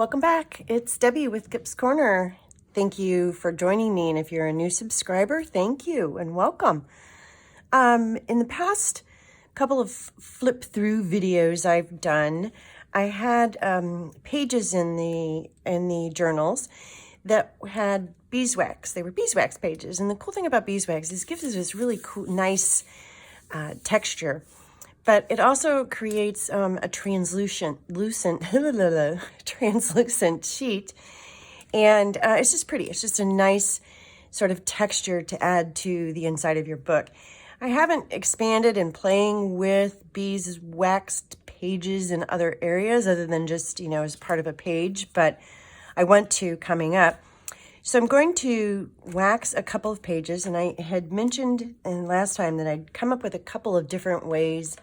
Welcome back. It's Debbie with Gip's Corner. Thank you for joining me, and if you're a new subscriber, thank you and welcome. In the past couple of flip through videos I've done, I had pages in the journals that had beeswax. They were beeswax pages, and the cool thing about beeswax is it gives us this really cool, nice texture. But it also creates a translucent sheet. And it's just pretty. It's just a nice sort of texture to add to the inside of your book. I haven't expanded in playing with beeswaxed pages in other areas other than just, as part of a page. But I want to coming up. So I'm going to wax a couple of pages. And I had mentioned last time that I'd come up with a couple of different ways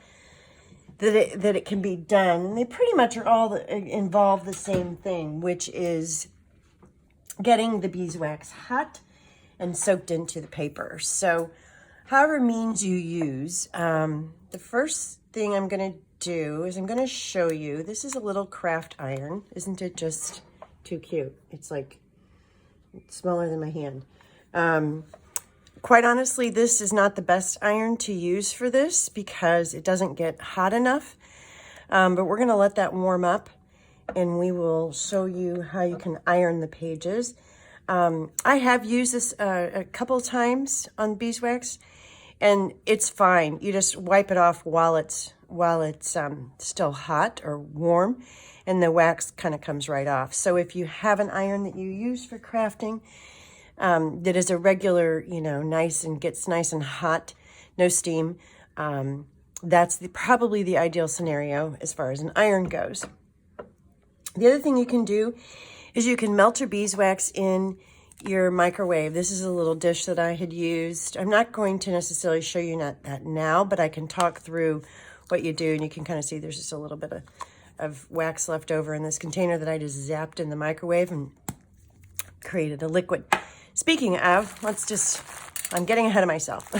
that it can be done. And they pretty much are all involve the same thing, which is getting the beeswax hot and soaked into the paper. So however means you use, the first thing I'm going to do is I'm going to show you, this is a little craft iron. Isn't it just too cute? It's like smaller than my hand. Quite honestly, this is not the best iron to use for this because it doesn't get hot enough. But we're going to let that warm up and we will show you how you can iron the pages. I have used this a couple times on beeswax and it's fine. You just wipe it off while it's still hot or warm, and the wax kind of comes right off. So if you have an iron that you use for crafting, that is a regular, nice and gets nice and hot, no steam. That's probably the ideal scenario as far as an iron goes. The other thing you can do is you can melt your beeswax in your microwave. This is a little dish that I had used. I'm not going to necessarily show you that now, but I can talk through what you do, and you can kind of see there's just a little bit of wax left over in this container that I just zapped in the microwave and created a liquid. Speaking of, I'm getting ahead of myself.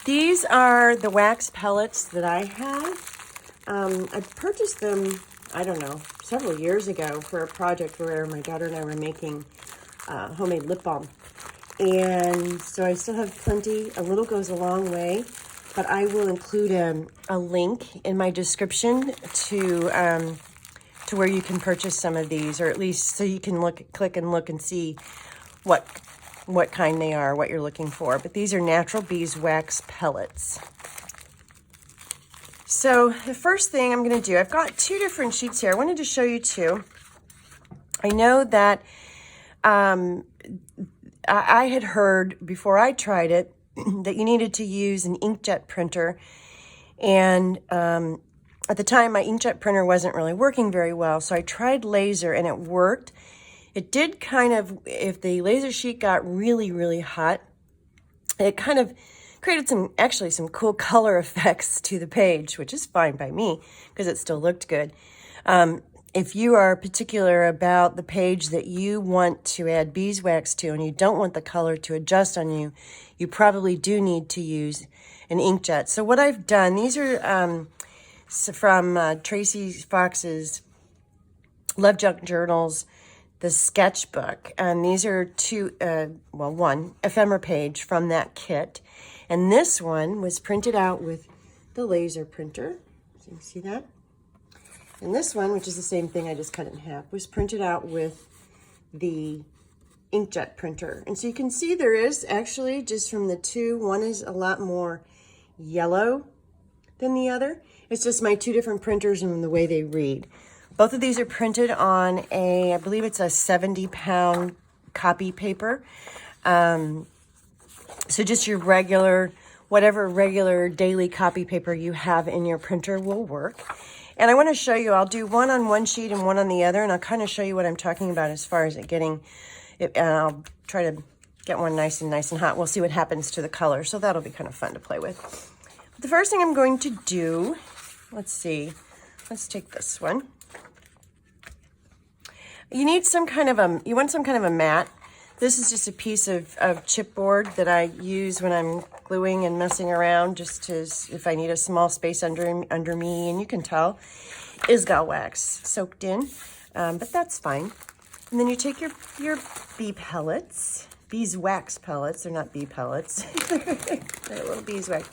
These are the wax pellets that I have. I purchased them, I don't know, several years ago for a project where my daughter and I were making homemade lip balm. And so I still have plenty. A little goes a long way, but I will include a link in my description to where you can purchase some of these, or at least so you can click and look and see what kind they are, what you're looking for. But these are natural beeswax pellets. So the first thing I'm going to do, I've got two different sheets here. I wanted to show you two. I know that I had heard before I tried it that you needed to use an inkjet printer. And at the time, my inkjet printer wasn't really working very well. So I tried laser and it worked. It did kind of, if the laser sheet got really, really hot, it kind of created some cool color effects to the page, which is fine by me because it still looked good. If you are particular about the page that you want to add beeswax to and you don't want the color to adjust on you, you probably do need to use an inkjet. So what I've done, these are from Tracy Fox's Love Junk Journals, the sketchbook, and these are one ephemera page from that kit, and this one was printed out with the laser printer. So you see that? And this one, which is the same thing, I just cut it in half, was printed out with the inkjet printer. And so you can see there is actually, just from the two, one is a lot more yellow than the other. It's just my two different printers and the way they read. Both of these are printed on I believe it's a 70-pound copy paper. So just your whatever regular daily copy paper you have in your printer will work. And I want to show you, I'll do one on one sheet and one on the other, and I'll kind of show you what I'm talking about as far as it getting, and I'll try to get one nice and hot. We'll see what happens to the color, so that'll be kind of fun to play with. But the first thing I'm going to do, let's take this one. You need you want some kind of a mat. This is just a piece of chipboard that I use when I'm gluing and messing around, just if I need a small space under me, and you can tell is gal wax soaked in. but that's fine. And then you take your bee pellets, beeswax pellets. They're not bee pellets. They're little beeswax.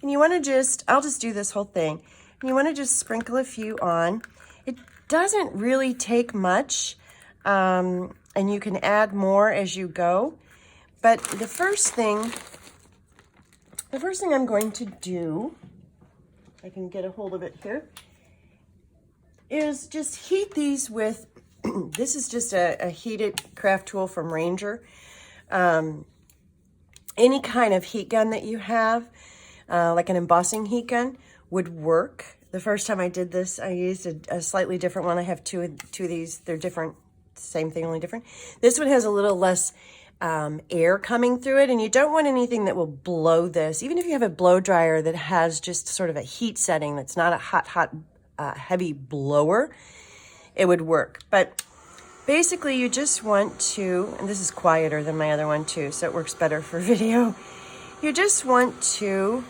And you want to just, I'll just do this whole thing. And you want to just sprinkle a few on. It doesn't really take much, and you can add more as you go. But the first thing I'm going to do, if I can get a hold of it here, is just heat these with, this is just a heated craft tool from Ranger. Any kind of heat gun that you have, like an embossing heat gun, would work. The first time I did this, I used a slightly different one. I have two of these. They're different, same thing, only different. This one has a little less air coming through it, and you don't want anything that will blow this. Even if you have a blow dryer that has just sort of a heat setting that's not a hot, heavy blower, it would work. But basically, you just want to, and this is quieter than my other one too, so it works better for video. You just want to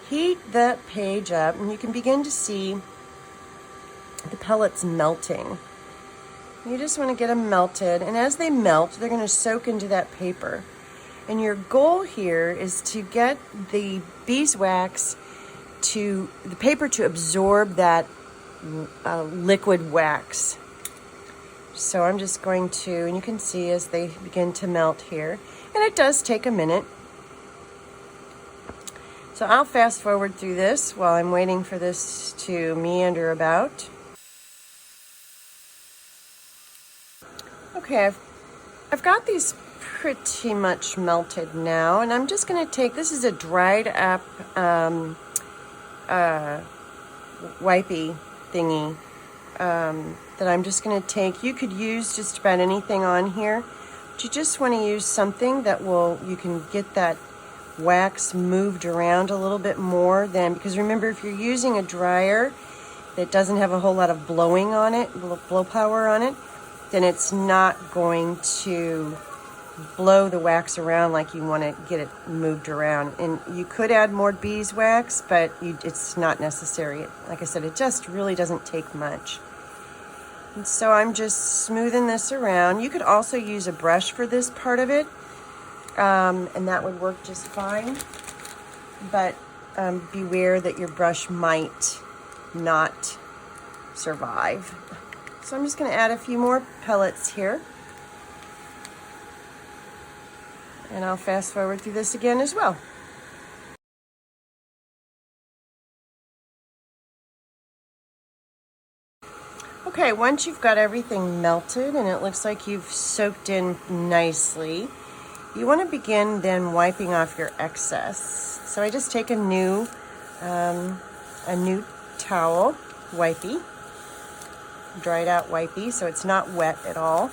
heat that page up, and you can begin to see the pellets melting. You just want to get them melted, and as they melt, they're going to soak into that paper. And your goal here is to get the beeswax to, the paper to absorb that liquid wax. So I'm just going to, and you can see as they begin to melt here, and it does take a minute. So I'll fast forward through this while I'm waiting for this to meander about. Okay, I've got these pretty much melted now, and I'm just going to take, this is a dried up wipey thingy that I'm just going to take. You could use just about anything on here, but you just want to use something that will, you can get that wax moved around a little bit more than, because remember, if you're using a dryer that doesn't have a whole lot of blowing on it, blow power on it, then it's not going to blow the wax around like you want to get it moved around. And you could add more beeswax, but it's not necessary. Like I said, it just really doesn't take much. And so I'm just smoothing this around. You could also use a brush for this part of it, and that would work just fine. But beware that your brush might not survive. So I'm just going to add a few more pellets here. And I'll fast forward through this again as well. Okay, once you've got everything melted and it looks like you've soaked in nicely, you want to begin then wiping off your excess. So I just take a new towel, wipey, dried out wipey, so it's not wet at all.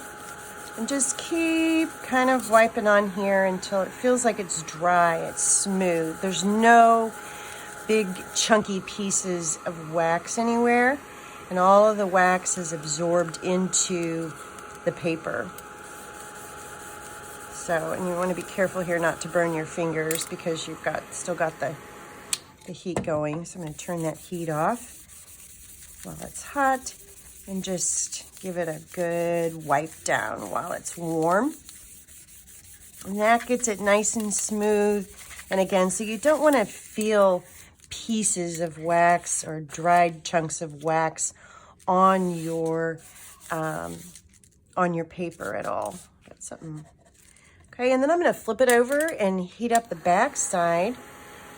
And just keep kind of wiping on here until it feels like it's dry, it's smooth. There's no big chunky pieces of wax anywhere, and all of the wax is absorbed into the paper. So, and you want to be careful here not to burn your fingers because you've still got the heat going. So I'm going to turn that heat off while it's hot and just give it a good wipe down while it's warm. And that gets it nice and smooth. And again, so you don't want to feel pieces of wax or dried chunks of wax on your paper at all. Got something. Okay, and then I'm going to flip it over and heat up the back side,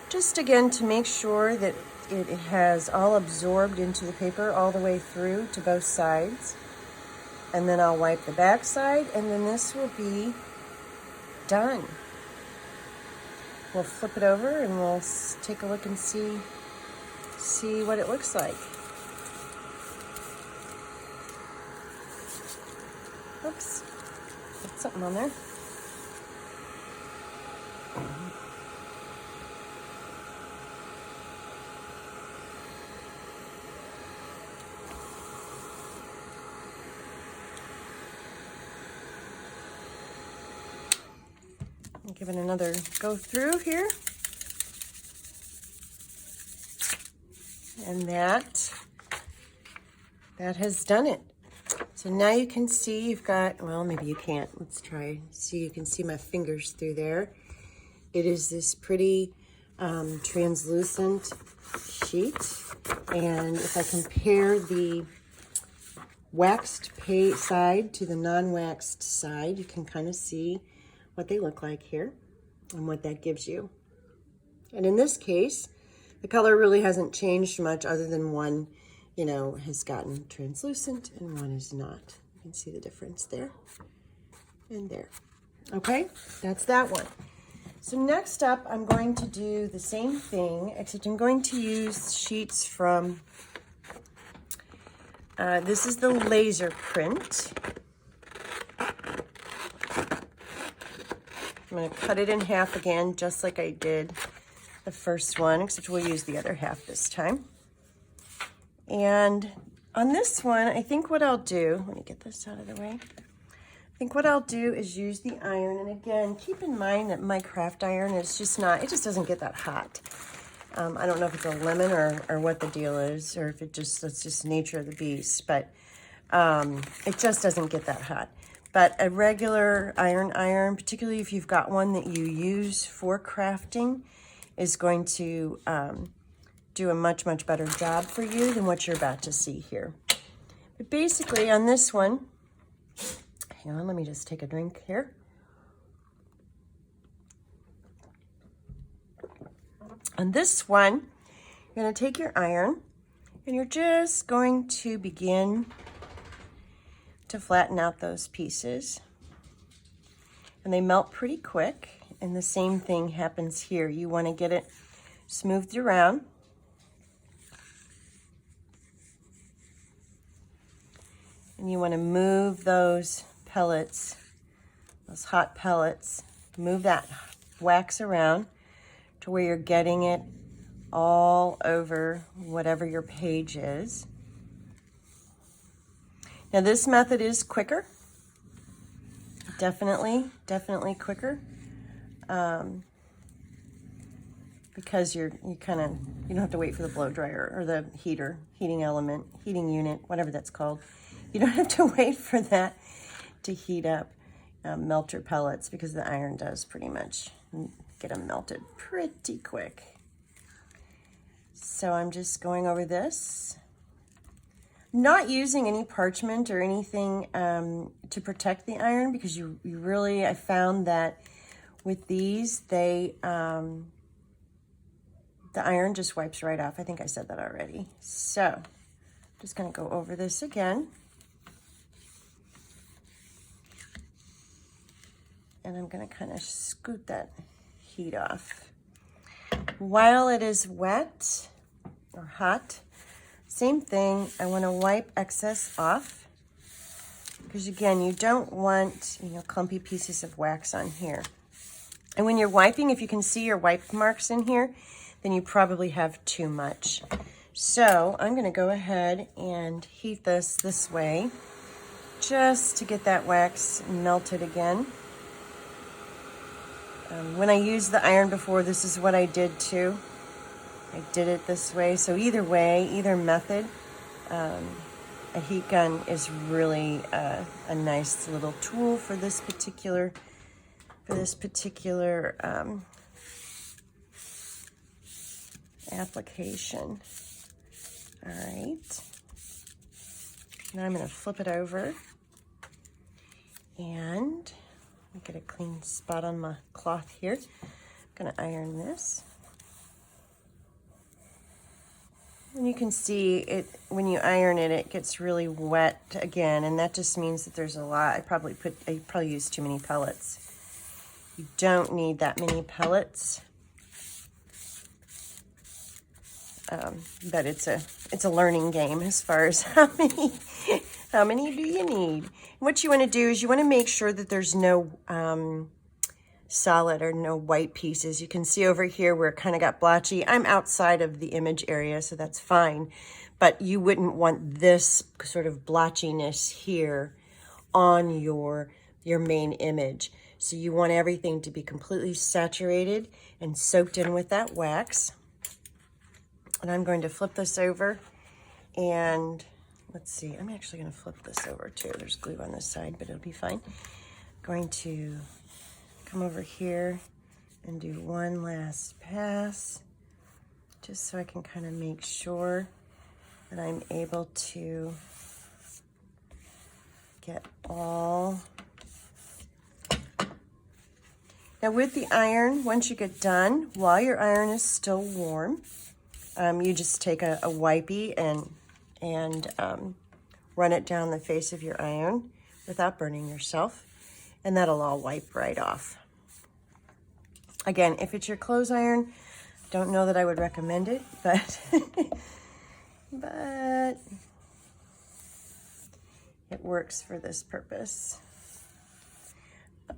just again to make sure that it has all absorbed into the paper all the way through to both sides. And then I'll wipe the back side, and then this will be done. We'll flip it over and we'll take a look and see what it looks like. Oops, put something on there. Give it another go through here. And that that has done it. So now you can see you've got, well, maybe you can't. Let's try. See, you can see my fingers through there. It is this pretty translucent sheet. And if I compare the waxed side to the non-waxed side, you can kind of see what they look like here and what that gives you. And in this case, the color really hasn't changed much other than one, you know, has gotten translucent and one is not. You can see the difference there and there. Okay, that's that one. So next up, I'm going to do the same thing, except I'm going to use sheets from, this is the laser print. I'm going to cut it in half again, just like I did the first one, except we'll use the other half this time. And on this one, I think what I'll do, let me get this out of the way. I think what I'll do is use the iron. And again, keep in mind that my craft iron is just not, it just doesn't get that hot. I don't know if it's a lemon or what the deal is, or if it's just nature of the beast, but it just doesn't get that hot. But a regular iron, particularly if you've got one that you use for crafting, is going to do a much, much better job for you than what you're about to see here. But basically on this one, hang on, let me just take a drink here. On this one, you're going to take your iron and you're just going to begin to flatten out those pieces. And they melt pretty quick. And the same thing happens here. You want to get it smoothed around. And you want to move those pellets, those hot pellets, move that wax around to where you're getting it all over whatever your page is. Now this method is quicker. Definitely quicker. Because you don't have to wait for the blow dryer or the heating unit, whatever that's called. You don't have to wait for that to heat up, melt your pellets, because the iron does pretty much get them melted pretty quick. So I'm just going over this. Not using any parchment or anything to protect the iron, because you really, I found that with these, the iron just wipes right off. I think I said that already. So just gonna go over this again. And I'm gonna kind of scoot that heat off. While it is wet or hot, same thing, I wanna wipe excess off, because again, you don't want, clumpy pieces of wax on here. And when you're wiping, if you can see your wipe marks in here, then you probably have too much. So I'm gonna go ahead and heat this way, just to get that wax melted again. When I used the iron before, this is what I did too. I did it this way. So either way, either method, a heat gun is really a nice little tool for this particular application. All right. Now I'm going to flip it over and get a clean spot on my cloth here. I'm going to iron this. And you can see it when you iron it, it gets really wet again, and that just means that there's a lot. I probably used too many pellets. You don't need that many pellets. But it's a learning game as far as how many do you need. What you want to do is you want to make sure that there's no solid or no white pieces. You can see over here where it kind of got blotchy. I'm outside of the image area, so that's fine. But you wouldn't want this sort of blotchiness here on your main image. So you want everything to be completely saturated and soaked in with that wax. And I'm going to flip this over, and let's see, I'm actually going to flip this over too. There's glue on this side, but it'll be fine. Going to come over here and do one last pass, just so I can kind of make sure that I'm able to get all. Now with the iron, once you get done, while your iron is still warm, you just take a wipey and run it down the face of your iron without burning yourself, and that'll all wipe right off. Again, if it's your clothes iron, don't know that I would recommend it, but but it works for this purpose.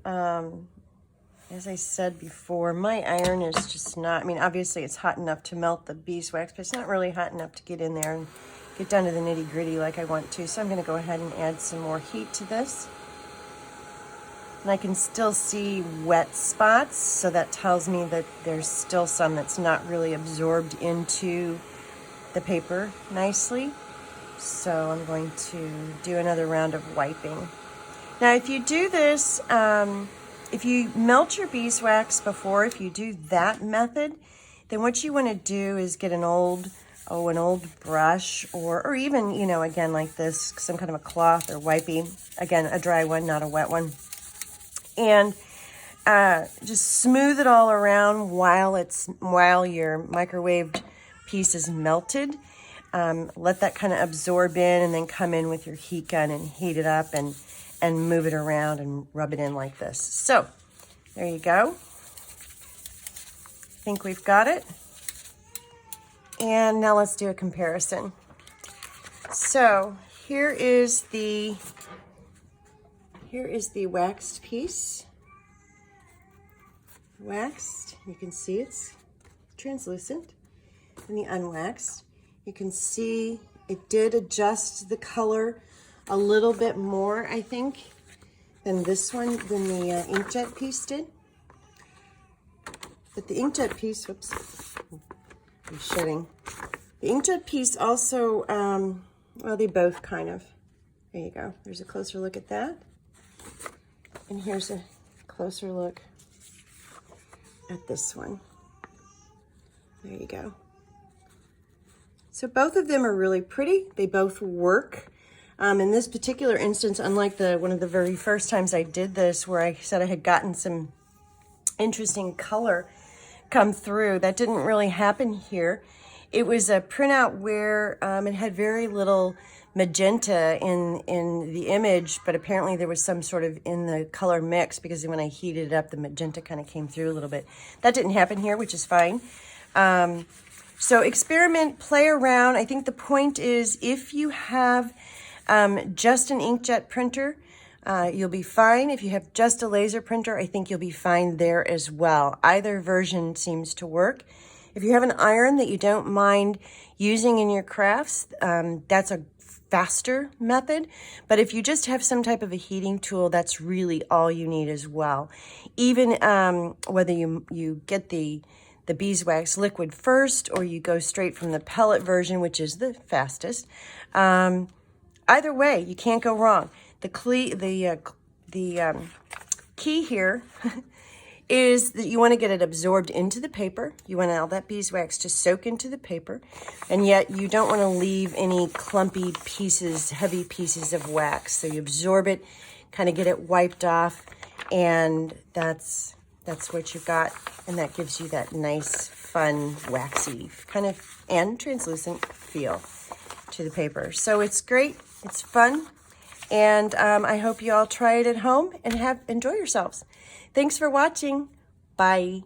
As I said before, my iron is just not, I mean, obviously it's hot enough to melt the beeswax, but it's not really hot enough to get in there and get down to the nitty gritty like I want to. So I'm going to go ahead and add some more heat to this. And I can still see wet spots, so that tells me that there's still some that's not really absorbed into the paper nicely. So I'm going to do another round of wiping. Now, if you do this, if you melt your beeswax before, if you do that method, then what you want to do is get an old brush, or even, you know, again, like this, some kind of a cloth or wipey. Again, a dry one, not a wet one. And just smooth it all around while your microwaved piece is melted. Let that kind of absorb in, and then come in with your heat gun and heat it up and move it around and rub it in like this. So there you go. I think we've got it. And now let's do a comparison. So here is the waxed piece. Waxed, you can see it's translucent. And the unwaxed, you can see it did adjust the color a little bit more, I think, than this one, than the inkjet piece did. But the inkjet piece, whoops, I'm shedding. The inkjet piece also, well, they both kind of, there you go. There's a closer look at that. And here's a closer look at this one. There you go. So both of them are really pretty. They both work. In this particular instance, unlike one of the very first times I did this, where I said I had gotten some interesting color come through, that didn't really happen here. It was a printout where it had very little magenta in the image, but apparently there was some sort of in the color mix, because when I heated it up, the magenta kind of came through a little bit. That didn't happen here, which is fine. So experiment, play around. I think the point is, if you have just an inkjet printer, you'll be fine. If you have just a laser printer, I think you'll be fine there as well. Either version seems to work. If you have an iron that you don't mind using in your crafts, that's a faster method. But if you just have some type of a heating tool, that's really all you need as well. Even whether you get the beeswax liquid first, or you go straight from the pellet version, which is the fastest. Either way, you can't go wrong. The key here is that you want to get it absorbed into the paper. You want all that beeswax to soak into the paper, and yet you don't want to leave any clumpy pieces, heavy pieces of wax. So you absorb it, kind of get it wiped off, and that's what you've got, and that gives you that nice, fun, waxy kind of and translucent feel to the paper. So it's great, it's fun, and I hope you all try it at home and enjoy yourselves. Thanks for watching. Bye.